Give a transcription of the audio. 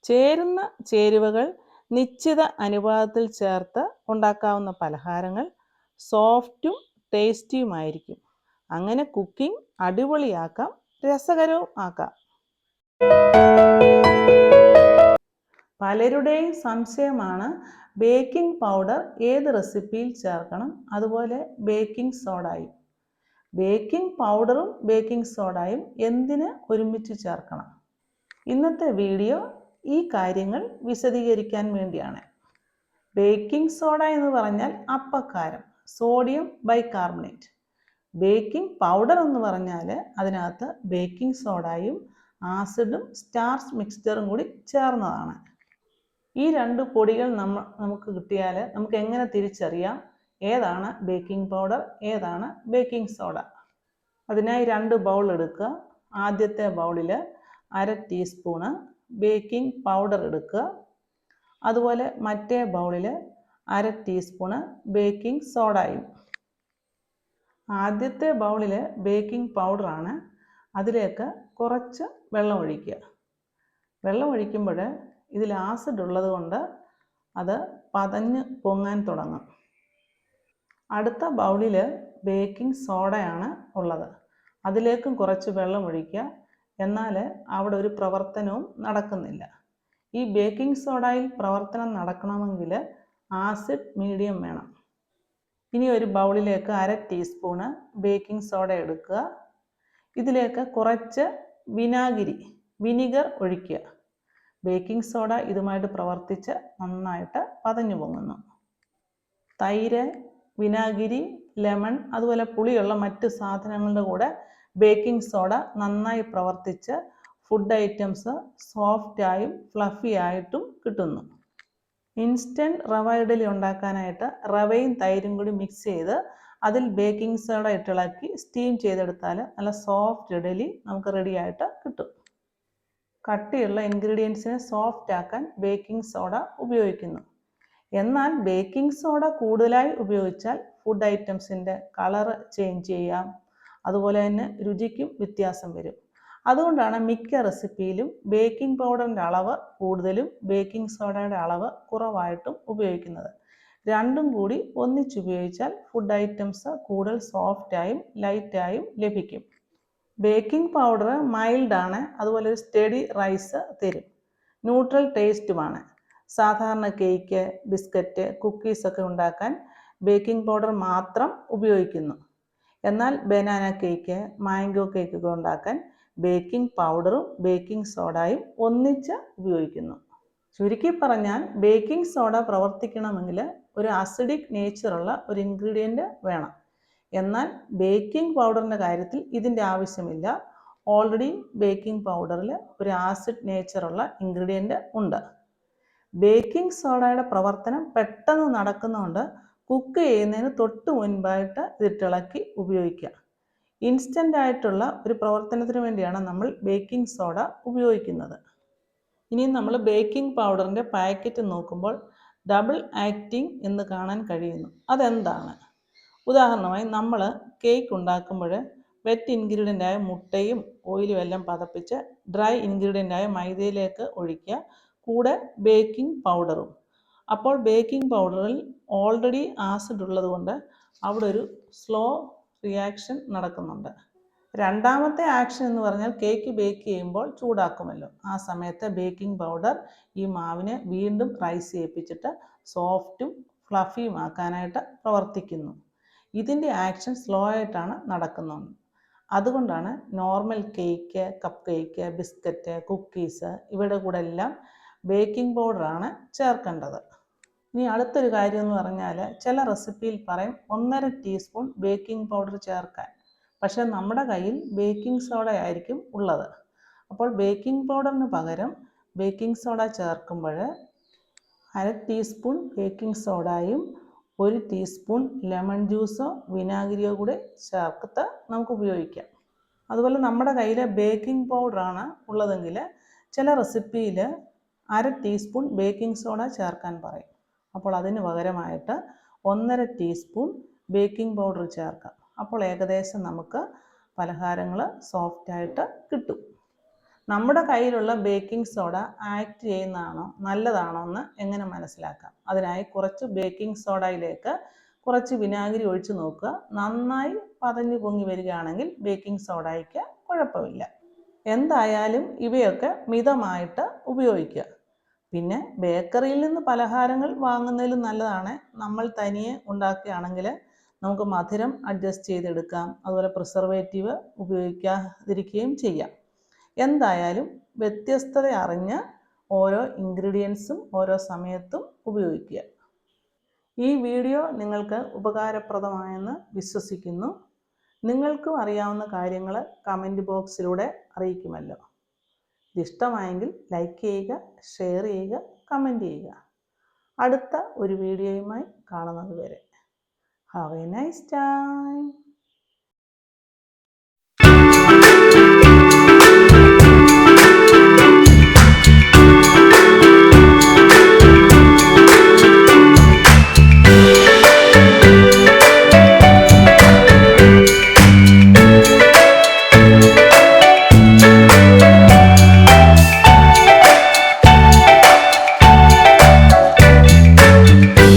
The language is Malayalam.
ചേരുന്ന ചേരുവകൾ നിശ്ചിത അനുപാതത്തിൽ ചേർത്ത് ഉണ്ടാക്കാവുന്ന പലഹാരങ്ങൾ സോഫ്റ്റും ടേസ്റ്റിയുമായിരിക്കും. അങ്ങനെ കുക്കിംഗ് അടിപൊളിയാക്കാം, രസകരവും ആക്കാം. പലരുടെയും സംശയമാണ് ബേക്കിംഗ് പൗഡർ ഏത് റെസിപ്പിയിൽ ചേർക്കണം, അതുപോലെ ബേക്കിംഗ് സോഡയും. ബേക്കിംഗ് പൗഡറും ബേക്കിംഗ് സോഡയും എന്തിന് ഒരുമിച്ച് ചേർക്കണം? ഇന്നത്തെ വീഡിയോ ഈ കാര്യങ്ങൾ വിശദീകരിക്കാൻ വേണ്ടിയാണ്. ബേക്കിംഗ് സോഡ എന്ന് പറഞ്ഞാൽ അപ്പക്കാരം, സോഡിയം ബൈകാർബണേറ്റ്. ബേക്കിംഗ് പൗഡർ എന്ന് പറഞ്ഞാൽ അതിനകത്ത് ബേക്കിംഗ് സോഡയും ആസിഡും സ്റ്റാർച്ച് മിക്സ്ചറും കൂടി ചേർന്നതാണ്. ഈ രണ്ട് പൊടികൾ നമുക്ക് കിട്ടിയാൽ നമുക്ക് എങ്ങനെ തിരിച്ചറിയാം ഏതാണ് ബേക്കിംഗ് പൗഡർ, ഏതാണ് ബേക്കിംഗ് സോഡ? അതിനായി 2 ബൗൾ എടുക്കുക. ആദ്യത്തെ ബൗളിൽ 1/2 ടീസ്പൂണ് ബേക്കിംഗ് പൗഡർ എടുക്കുക. അതുപോലെ മറ്റേ ബൗളിൽ 1/2 ടീസ്പൂണ് ബേക്കിംഗ് സോഡയും. ആദ്യത്തെ ബൗളിൽ ബേക്കിംഗ് പൗഡറാണ്. അതിലേക്ക് കുറച്ച് വെള്ളം ഒഴിക്കുക. വെള്ളം ഒഴിക്കുമ്പോൾ ഇതിൽ ആസിഡ് ഉള്ളത് കൊണ്ട് അത് പതഞ്ഞ് പൊങ്ങാൻ തുടങ്ങും. അടുത്ത ബൗളിൽ ബേക്കിംഗ് സോഡയാണ് ഉള്ളത്. അതിലേക്കും കുറച്ച് വെള്ളം ഒഴിക്കുക. എന്നാൽ അവിടെ ഒരു പ്രവർത്തനവും നടക്കുന്നില്ല. ഈ ബേക്കിംഗ് സോഡയിൽ പ്രവർത്തനം നടക്കണമെങ്കിൽ ആസിഡ് മീഡിയം വേണം. ഇനി ഒരു ബൗളിലേക്ക് 1/2 ടീസ്പൂണ് ബേക്കിംഗ് സോഡ എടുക്കുക. ഇതിലേക്ക് കുറച്ച് വിനിഗർ ഒഴിക്കുക. ബേക്കിംഗ് സോഡ ഇതുമായിട്ട് പ്രവർത്തിച്ച് നന്നായിട്ട് പതഞ്ഞു പൊങ്ങുന്നു. തൈര്, വിനാഗിരി, ലെമൺ, അതുപോലെ പുളിയുള്ള മറ്റ് സാധനങ്ങളുടെ കൂടെ ബേക്കിംഗ് സോഡ നന്നായി പ്രവർത്തിച്ച് ഫുഡ് ഐറ്റംസ് സോഫ്റ്റായും ഫ്ലഫി ആയിട്ടും കിട്ടുന്നു. ഇൻസ്റ്റൻറ്റ് റവ ഇഡലി ഉണ്ടാക്കാനായിട്ട് റവയും തൈരും കൂടി മിക്സ് ചെയ്ത് അതിൽ ബേക്കിംഗ് സോഡ ഇട്ടിളക്കി സ്റ്റീം ചെയ്തെടുത്താൽ നല്ല സോഫ്റ്റ് ഇഡലി നമുക്ക് റെഡിയായിട്ട് കിട്ടും. കട്ടിയുള്ള ഇൻഗ്രീഡിയൻസിനെ സോഫ്റ്റ് ആക്കാൻ ബേക്കിംഗ് സോഡ ഉപയോഗിക്കുന്നു. എന്നാൽ ബേക്കിംഗ് സോഡ കൂടുതലായി ഉപയോഗിച്ചാൽ ഫുഡ് ഐറ്റംസിൻ്റെ കളറ് ചേഞ്ച് ചെയ്യാം, അതുപോലെ തന്നെ രുചിക്കും വ്യത്യാസം വരും. അതുകൊണ്ടാണ് മിക്ക റെസിപ്പിയിലും ബേക്കിംഗ് പൗഡറിൻ്റെ അളവ് കൂടുതലും ബേക്കിംഗ് സോഡയുടെ അളവ് കുറവായിട്ടും ഉപയോഗിക്കുന്നത്. രണ്ടും കൂടി ഒന്നിച്ചുപയോഗിച്ചാൽ ഫുഡ് ഐറ്റംസ് കൂടുതൽ സോഫ്റ്റായും ലൈറ്റായും ലഭിക്കും. ബേക്കിംഗ് പൗഡർ മൈൽഡാണ്, അതുപോലെ ഒരു സ്റ്റഡി റൈസ് തരും. ന്യൂട്രൽ ടേസ്റ്റുമാണ്. സാധാരണ കേക്ക്, ബിസ്ക്കറ്റ്, കുക്കീസൊക്കെ ഉണ്ടാക്കാൻ ബേക്കിംഗ് പൗഡർ മാത്രം ഉപയോഗിക്കുന്നു. എന്നാൽ ബനാന കേക്ക്, മാംഗോ കേക്കൊക്കെ ഉണ്ടാക്കാൻ ബേക്കിംഗ് പൗഡറും ബേക്കിംഗ് സോഡയും ഒന്നിച്ച് ഉപയോഗിക്കുന്നു. ചുരുക്കി പറഞ്ഞാൽ ബേക്കിംഗ് സോഡ പ്രവർത്തിക്കണമെങ്കിൽ ഒരു അസിഡിക് നേച്ചറുള്ള ഒരു ഇൻഗ്രീഡിയൻറ്റ് വേണം. എന്നാൽ ബേക്കിംഗ് പൗഡറിൻ്റെ കാര്യത്തിൽ ഇതിൻ്റെ ആവശ്യമില്ല. ഓൾറെഡി ബേക്കിംഗ് പൗഡറിൽ ഒരു ആസിഡ് നേച്ചറുള്ള ഇൻഗ്രീഡിയൻറ്റ് ഉണ്ട്. ബേക്കിംഗ് സോഡയുടെ പ്രവർത്തനം പെട്ടെന്ന് നടക്കുന്നതുകൊണ്ട് കുക്ക് ചെയ്യുന്നതിന് തൊട്ട് മുൻപായിട്ട് ഇതിട്ടിളക്കി ഉപയോഗിക്കുക. ഇൻസ്റ്റൻ്റ് ആയിട്ടുള്ള ഒരു പ്രവർത്തനത്തിന് വേണ്ടിയാണ് നമ്മൾ ബേക്കിംഗ് സോഡ ഉപയോഗിക്കുന്നത്. ഇനി നമ്മൾ ബേക്കിംഗ് പൗഡറിൻ്റെ പാക്കറ്റ് നോക്കുമ്പോൾ ഡബിൾ ആക്ടിംഗ് എന്ന് കാണാൻ കഴിയുന്നു. അതെന്താണ്? ഉദാഹരണമായി നമ്മൾ കേക്ക് ഉണ്ടാക്കുമ്പോൾ വെറ്റ് ഇൻഗ്രീഡിയൻ്റായ മുട്ടയും ഓയിലും എല്ലാം പതപ്പിച്ച് ഡ്രൈ ഇൻഗ്രീഡിയൻ്റായ മൈദയിലേക്ക് ഒഴിക്കുക, കൂടെ ബേക്കിംഗ് പൗഡറും. അപ്പോൾ ബേക്കിംഗ് പൗഡറിൽ ഓൾറെഡി ആസിഡ് ഉള്ളതുകൊണ്ട് അവിടെ ഒരു സ്ലോ റിയാക്ഷൻ നടക്കുന്നുണ്ട്. രണ്ടാമത്തെ ആക്ഷൻ എന്ന് പറഞ്ഞാൽ കേക്ക് ബേക്ക് ചെയ്യുമ്പോൾ ചൂടാക്കുമല്ലോ, ആ സമയത്ത് ബേക്കിംഗ് പൗഡർ ഈ മാവിനെ വീണ്ടും റൈസ് ചെയ്യിപ്പിച്ചിട്ട് സോഫ്റ്റും ഫ്ലഫിയും ആക്കാനായിട്ട് പ്രവർത്തിക്കുന്നു. ഇതിൻ്റെ ആക്ഷൻ സ്ലോ ആയിട്ടാണ് നടക്കുന്നത്. അതുകൊണ്ടാണ് normal cake, cup cake, biscuit, cookies ഇവയുടെ കൂടെ എല്ലാം ബേക്കിംഗ് പൗഡറാണ് ചേർക്കേണ്ടത്. ഇനി അടുത്തൊരു കാര്യം എന്ന് പറഞ്ഞാൽ ചില റെസിപ്പിയിൽ പറയും 1.5 ടീസ്പൂൺ ബേക്കിംഗ് പൗഡർ ചേർക്കാൻ. പക്ഷേ നമ്മുടെ കയ്യിൽ ബേക്കിംഗ് സോഡ ആയിരിക്കും ഉള്ളത്. അപ്പോൾ ബേക്കിംഗ് പൗഡറിന് പകരം ബേക്കിംഗ് സോഡ ചേർക്കുമ്പോൾ 1/2 ടീസ്പൂൺ ബേക്കിംഗ് സോഡയും 1 ടീസ്പൂൺ ലെമൺ ജ്യൂസോ വിനാഗിരിയോ കൂടെ ചേർത്ത് നമുക്ക് ഉപയോഗിക്കാം. അതുപോലെ നമ്മുടെ കയ്യിൽ ബേക്കിംഗ് പൗഡറാണ് ഉള്ളതെങ്കിൽ ചില റെസിപ്പിയിൽ 1/2 ടീസ്പൂൺ ബേക്കിംഗ് സോഡ ചേർക്കാൻ പറയും. അപ്പോൾ അതിന് പകരമായിട്ട് 1.5 ടീസ്പൂൺ ബേക്കിംഗ് പൗഡർ ചേർക്കാം. അപ്പോൾ ഏകദേശം നമുക്ക് പലഹാരങ്ങൾ സോഫ്റ്റായിട്ട് കിട്ടും. നമ്മുടെ കയ്യിലുള്ള ബേക്കിംഗ് സോഡ ആക്ട് ചെയ്യുന്നതാണോ നല്ലതാണോ എന്ന് എങ്ങനെ മനസ്സിലാക്കാം? അതിനായി കുറച്ച് ബേക്കിംഗ് സോഡയിലേക്ക് കുറച്ച് വിനാഗിരി ഒഴിച്ച് നോക്കുക. നന്നായി പതഞ്ഞ് പൊങ്ങി വരികയാണെങ്കിൽ ബേക്കിംഗ് സോഡയ്ക്ക് കുഴപ്പമില്ല. എന്തായാലും ഇവയൊക്കെ മിതമായിട്ട് ഉപയോഗിക്കുക. പിന്നെ ബേക്കറിയിൽ നിന്ന് പലഹാരങ്ങൾ വാങ്ങുന്നതിലും നല്ലതാണ് നമ്മൾ തനിയെ ഉണ്ടാക്കുകയാണെങ്കിൽ നമുക്ക് മധുരം അഡ്ജസ്റ്റ് ചെയ്തെടുക്കാം. അതുപോലെ പ്രിസർവേറ്റീവ് ഉപയോഗിക്കാതിരിക്കുകയും ചെയ്യാം. എന്തായാലും വ്യത്യസ്തത അറിഞ്ഞ് ഓരോ ഇൻഗ്രീഡിയൻസും ഓരോ സമയത്തും ഉപയോഗിക്കുക. ഈ വീഡിയോ നിങ്ങൾക്ക് ഉപകാരപ്രദമായെന്ന് വിശ്വസിക്കുന്നു. നിങ്ങൾക്കും അറിയാവുന്ന കാര്യങ്ങൾ കമൻറ്റ് ബോക്സിലൂടെ അറിയിക്കുമല്ലോ. ഇഷ്ടമായെങ്കിൽ ലൈക്ക് ചെയ്യുക, ഷെയർ ചെയ്യുക, കമൻറ്റ് ചെയ്യുക. അടുത്ത ഒരു വീഡിയോയുമായി കാണുന്നത് വരെ ഹാവ് എ നൈസ് ടൈം.